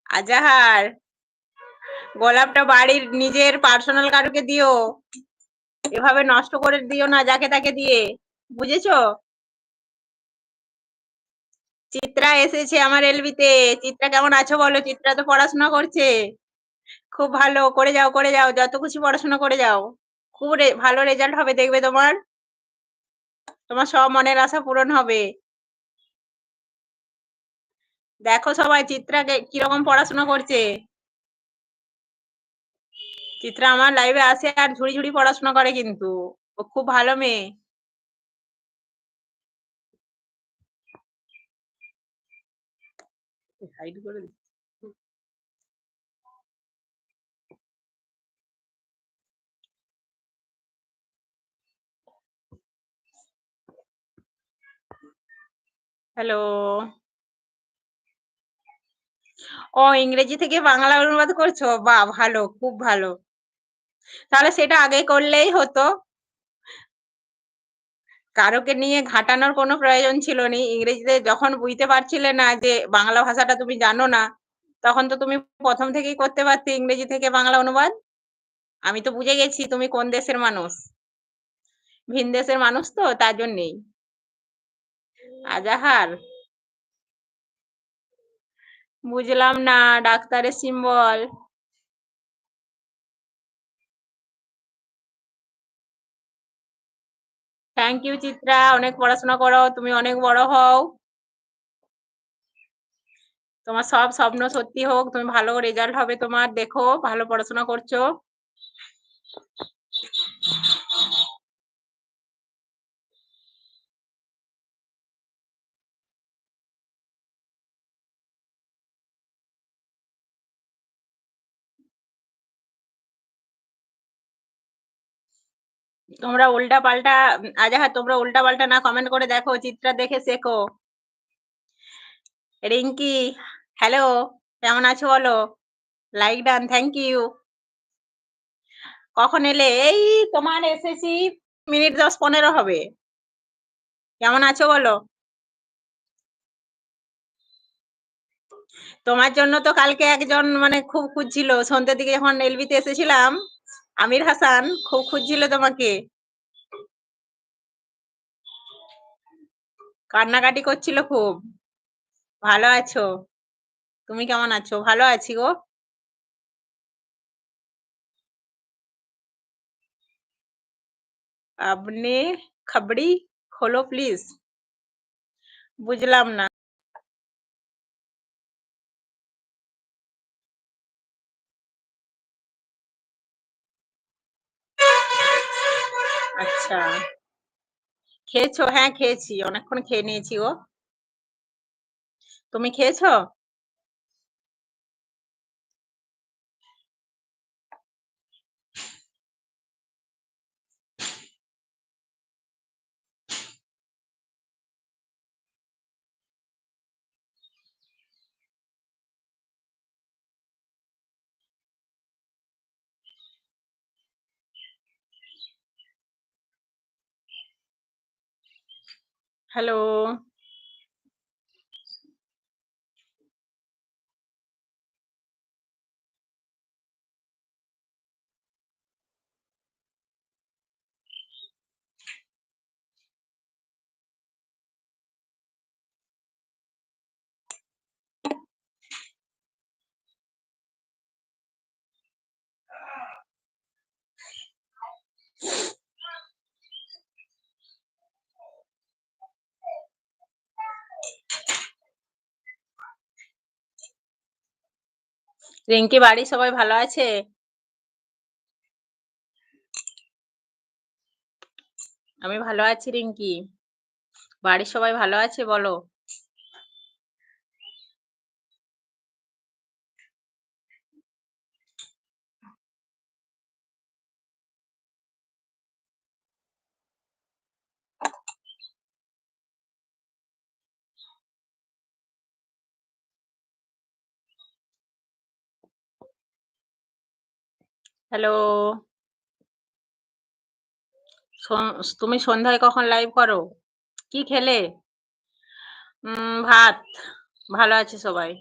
আজাহার, গোলাপটা বাড়ির নিজের পার্সোনাল কারুকে দিও, এভাবে নষ্ট করে দিও না যাকে তাকে দিয়ে, বুঝেছো? চিত্রা এসেছে আমার এলবিতে। চিত্রা কেমন আছো বলো? চিত্রা তো পড়াশোনা করছে। খুব ভালো, করে যাও করে যাও, যত খুশি পড়াশোনা করে যাও। খুব ভালো রেজাল্ট হবে দেখবে তোমার। তোমার সব মনের আশা পূরণ হবে। দেখো সবাই চিত্রা কিরকম পড়াশোনা করছে। চিত্রা আমার লাইভে আসে আর ঝুড়ি ঝুড়ি পড়াশোনা করে, কিন্তু ও খুব ভালো মেয়ে। হাইড করে দিচ্ছি। হ্যালো। ও ইংরেজি থেকে বাংলা অনুবাদ করছো? বাহ, ভালো, খুব ভালো। তাহলে সেটা আগে করলেই হতো। কারোকে নিয়ে ঘাটানোর কোনো প্রয়োজন ছিল নি। ইংরেজিতে যখন বুঝতে পারছিলে না যে বাংলা ভাষাটা তুমি জানো না, তখন তো তুমি প্রথম থেকেই করতে পারতে ইংরেজি থেকে বাংলা অনুবাদ। আমি তো বুঝে গেছি তুমি কোন দেশের মানুষ। ভিন দেশের মানুষ তো তার জন্যেই। আজাহার, বুঝলাম না ডাক্তারের সিম্বল। থ্যাংক ইউ চিত্রা, অনেক পড়াশোনা করো, তুমি অনেক বড় হও। তোমার সব স্বপ্ন সত্যি হোক, তুমি ভালো রেজাল্ট হবে তোমার, দেখো ভালো পড়াশোনা করছো। তোমরা উল্টা পাল্টা, আজাহার তোমরা উল্টা পাল্টা না কমেন্ট করে দেখো, চিত্রা দেখে শেখো। রিঙ্কি, হ্যালো, কেমন আছো বলো? Like done, thank you. কখন এলে? এই তোমার এসেছি মিনিট 10-15 হবে। কেমন আছো বলো? তোমার জন্য তো কালকে একজন মানে খুব খুঁজছিল, সন্ধ্যের দিকে যখন এলবিতে এসেছিলাম, আমির হাসান খুব খুঁজছিল তোমাকে। কান্নাকাটি করছিল খুব। ভালো আছো? তুমি কেমন আছো? ভালো আছি গো। আপনি খাবড়ি খোলো প্লিজ। বুঝলাম না। আচ্ছা, খেয়েছো? হ্যাঁ খেয়েছি, অনেকক্ষণ খেয়ে নিয়েছি গো। তুমি খেয়েছো? হ্যালো। রিঙ্কি, বাড়ির সবাই ভালো আছে? আমি ভালো আছি রিঙ্কি। বাড়ির সবাই ভালো আছে বলো? হ্যালো। তুমি সন্ধ্যায় কখন লাইভ করো? কি খেলে? ভাত। ভালো আছে সবাই।